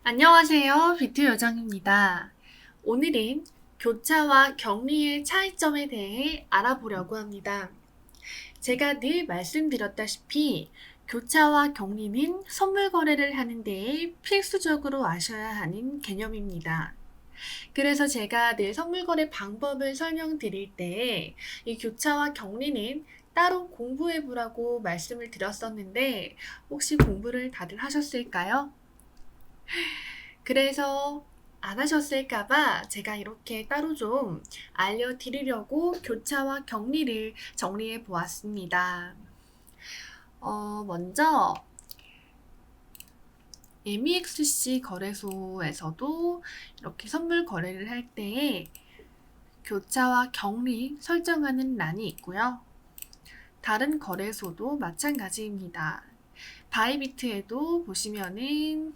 안녕하세요. 비트 요정입니다. 오늘은 교차와 격리의 차이점에 대해 알아보려고 합니다. 제가 늘 말씀드렸다시피 교차와 격리는 선물 거래를 하는 데에 필수적으로 아셔야 하는 개념입니다. 그래서 제가 늘 선물 거래 방법을 설명드릴 때 이 교차와 격리는 따로 공부해 보라고 말씀을 드렸었는데 혹시 공부를 다들 하셨을까요? 그래서 안 하셨을까봐 제가 이렇게 따로 좀 알려드리려고 교차와 격리를 정리해 보았습니다. 먼저 MEXC 거래소에서도 이렇게 선물 거래를 할 때에 교차와 격리 설정하는 란이 있고요. 다른 거래소도 마찬가지입니다. 바이비트에도 보시면은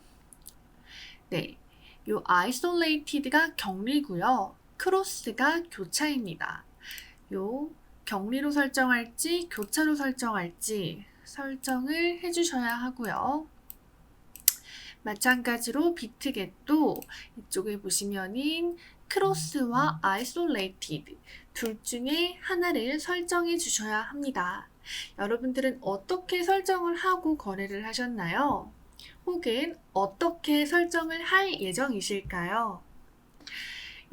요 isolated가 격리고요. 크로스가 교차입니다. 요 격리로 설정할지 교차로 설정할지 설정을 해주셔야 하고요. 마찬가지로 비트겟도 이쪽에 보시면은 크로스와 isolated 둘 중에 하나를 설정해 주셔야 합니다. 여러분들은 어떻게 설정을 하고 거래를 하셨나요? 혹은 어떻게 설정을 할 예정이실까요?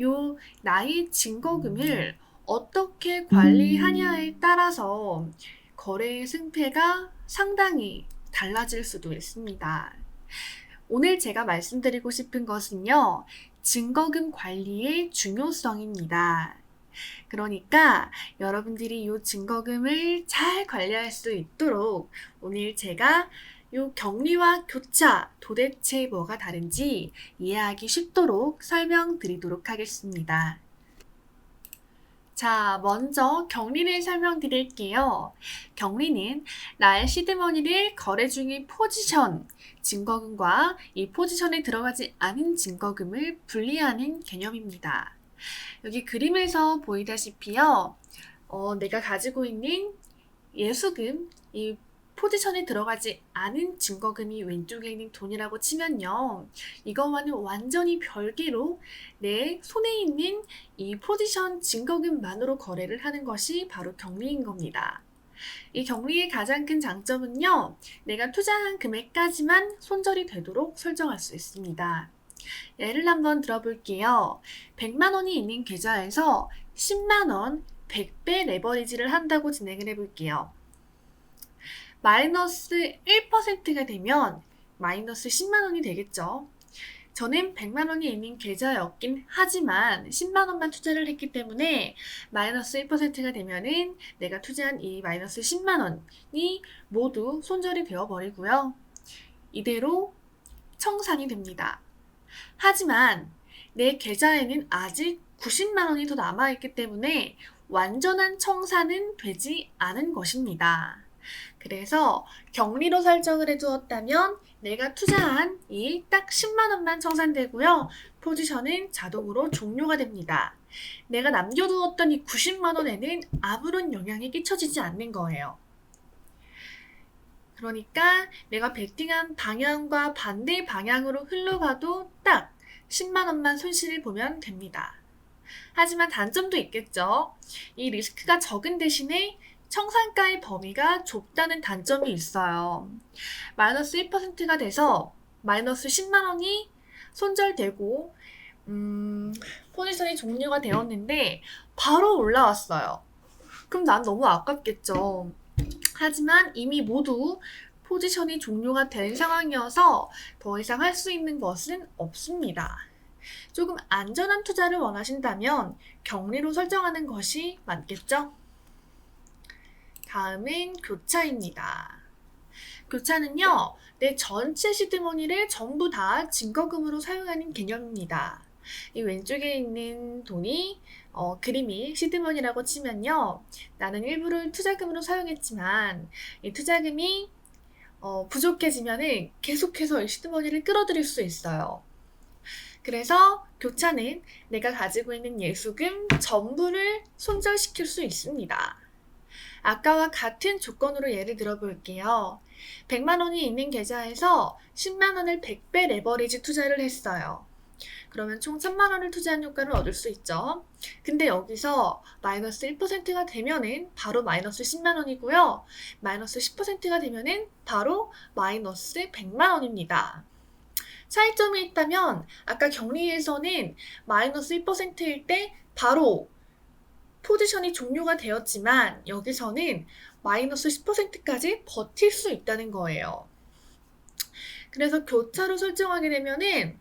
요 나의 증거금을 어떻게 관리하냐에 따라서 거래의 승패가 상당히 달라질 수도 있습니다. 오늘 제가 말씀드리고 싶은 것은요, 증거금 관리의 중요성입니다. 그러니까 여러분들이 이 증거금을 잘 관리할 수 있도록 오늘 제가 이 격리와 교차 도대체 뭐가 다른지 이해하기 쉽도록 설명드리도록 하겠습니다. 자, 먼저 격리를 설명드릴게요. 격리는 나의 시드머니를 거래 중인 포지션 증거금과 이 포지션에 들어가지 않은 증거금을 분리하는 개념입니다. 여기 그림에서 보이다시피요. 내가 가지고 있는 예수금, 이 포지션에 들어가지 않은 증거금이 왼쪽에 있는 돈이라고 치면요. 이거와는 완전히 별개로 내 손에 있는 이 포지션 증거금만으로 거래를 하는 것이 바로 격리인 겁니다. 이 격리의 가장 큰 장점은요. 내가 투자한 금액까지만 손절이 되도록 설정할 수 있습니다. 예를 한번 들어볼게요. 100만 원이 있는 계좌에서 10만 원 100배 레버리지를 한다고 진행을 해볼게요. 마이너스 1%가 되면 마이너스 10만 원이 되겠죠. 저는 100만 원이 있는 계좌였긴 하지만 10만 원만 투자를 했기 때문에 마이너스 1%가 되면은 내가 투자한 이 마이너스 10만 원이 모두 손절이 되어버리고요. 이대로 청산이 됩니다. 하지만 내 계좌에는 아직 90만 원이 더 남아있기 때문에 완전한 청산은 되지 않은 것입니다. 그래서 격리로 설정을 해두었다면 내가 투자한 이 딱 10만 원만 청산되고요. 포지션은 자동으로 종료가 됩니다. 내가 남겨두었던 이 90만 원에는 아무런 영향이 끼쳐지지 않는 거예요. 그러니까 내가 베팅한 방향과 반대 방향으로 흘러가도 딱 10만 원만 손실을 보면 됩니다. 하지만 단점도 있겠죠. 이 리스크가 적은 대신에 청산가의 범위가 좁다는 단점이 있어요. 마이너스 1%가 돼서 마이너스 10만 원이 손절되고 포지션이 종료가 되었는데 바로 올라왔어요. 그럼 난 너무 아깝겠죠. 하지만 이미 모두 포지션이 종료가 된 상황이어서 더 이상 할 수 있는 것은 없습니다. 조금 안전한 투자를 원하신다면 격리로 설정하는 것이 맞겠죠? 다음은 교차입니다. 교차는요, 내 전체 시드머니를 전부 다 증거금으로 사용하는 개념입니다. 이 왼쪽에 있는 돈이 그림이 시드머니라고 치면요. 나는 일부를 투자금으로 사용했지만 이 투자금이 부족해지면 계속해서 이 시드머니를 끌어들일 수 있어요. 그래서 교차는 내가 가지고 있는 예수금 전부를 손절시킬 수 있습니다. 아까와 같은 조건으로 예를 들어볼게요. 100만 원이 있는 계좌에서 10만 원을 100배 레버리지 투자를 했어요. 그러면 총 1000만 원을 투자한 효과를 얻을 수 있죠. 근데 여기서 마이너스 1%가 되면은 바로 마이너스 10만 원이고요. 마이너스 10%가 되면은 바로 마이너스 100만 원입니다. 차이점이 있다면 아까 격리에서는 마이너스 1%일 때 바로 포지션이 종료가 되었지만 여기서는 마이너스 10%까지 버틸 수 있다는 거예요. 그래서 교차로 설정하게 되면은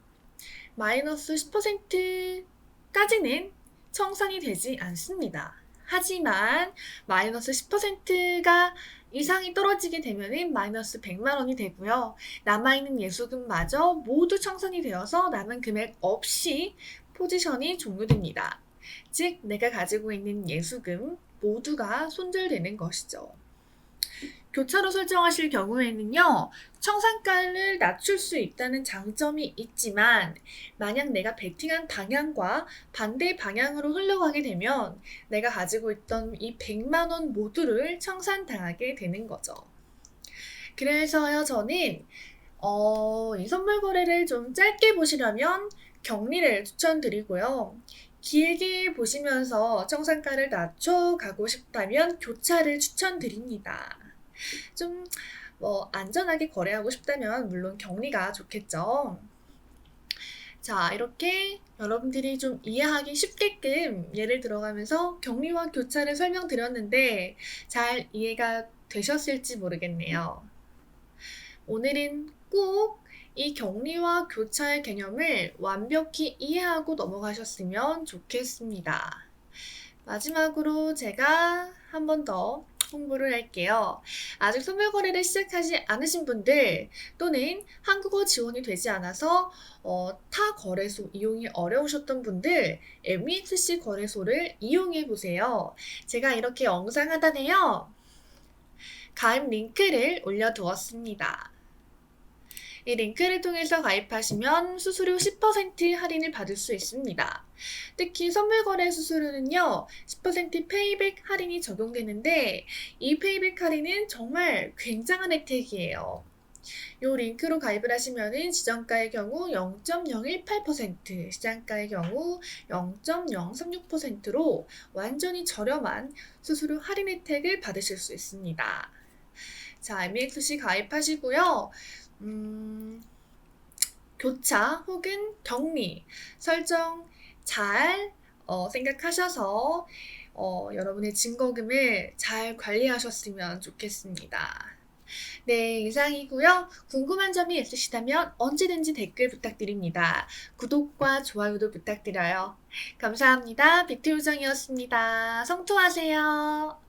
마이너스 10%까지는 청산이 되지 않습니다. 하지만 마이너스 10%가 이상이 떨어지게 되면 마이너스 100만 원이 되고요. 남아있는 예수금마저 모두 청산이 되어서 남은 금액 없이 포지션이 종료됩니다. 즉 내가 가지고 있는 예수금 모두가 손절되는 것이죠. 교차로 설정하실 경우에는요, 청산가를 낮출 수 있다는 장점이 있지만 만약 내가 베팅한 방향과 반대 방향으로 흘러가게 되면 내가 가지고 있던 이 100만 원 모두를 청산당하게 되는 거죠. 그래서요, 저는 이 선물 거래를 좀 짧게 보시려면 격리를 추천드리고요. 길게 보시면서 청산가를 낮춰가고 싶다면 교차를 추천드립니다. 좀 안전하게 거래하고 싶다면 물론 격리가 좋겠죠. 자, 이렇게 여러분들이 좀 이해하기 쉽게끔 예를 들어가면서 격리와 교차를 설명드렸는데 잘 이해가 되셨을지 모르겠네요. 오늘은 꼭 이 격리와 교차의 개념을 완벽히 이해하고 넘어가셨으면 좋겠습니다. 마지막으로 제가 한 번 더 홍보를 할게요. 아직 선물 거래를 시작하지 않으신 분들 또는 한국어 지원이 되지 않아서 타 거래소 이용이 어려우셨던 분들 MEXC 거래소를 이용해 보세요. 제가 이렇게 영상 하단에요. 가입 링크를 올려두었습니다. 이 링크를 통해서 가입하시면 수수료 10% 할인을 받을 수 있습니다. 특히 선물거래 수수료는요, 10% 페이백 할인이 적용되는데 이 페이백 할인은 정말 굉장한 혜택이에요. 이 링크로 가입을 하시면 지정가의 경우 0.018%, 시장가의 경우 0.036%로 완전히 저렴한 수수료 할인 혜택을 받으실 수 있습니다. 자, MEXC 가입하시고요. 교차 혹은 격리 설정 잘 생각하셔서 여러분의 증거금을 잘 관리하셨으면 좋겠습니다. 네, 이상이고요. 궁금한 점이 있으시다면 언제든지 댓글 부탁드립니다. 구독과 좋아요도 부탁드려요. 감사합니다. 빅토요정이었습니다. 성투하세요.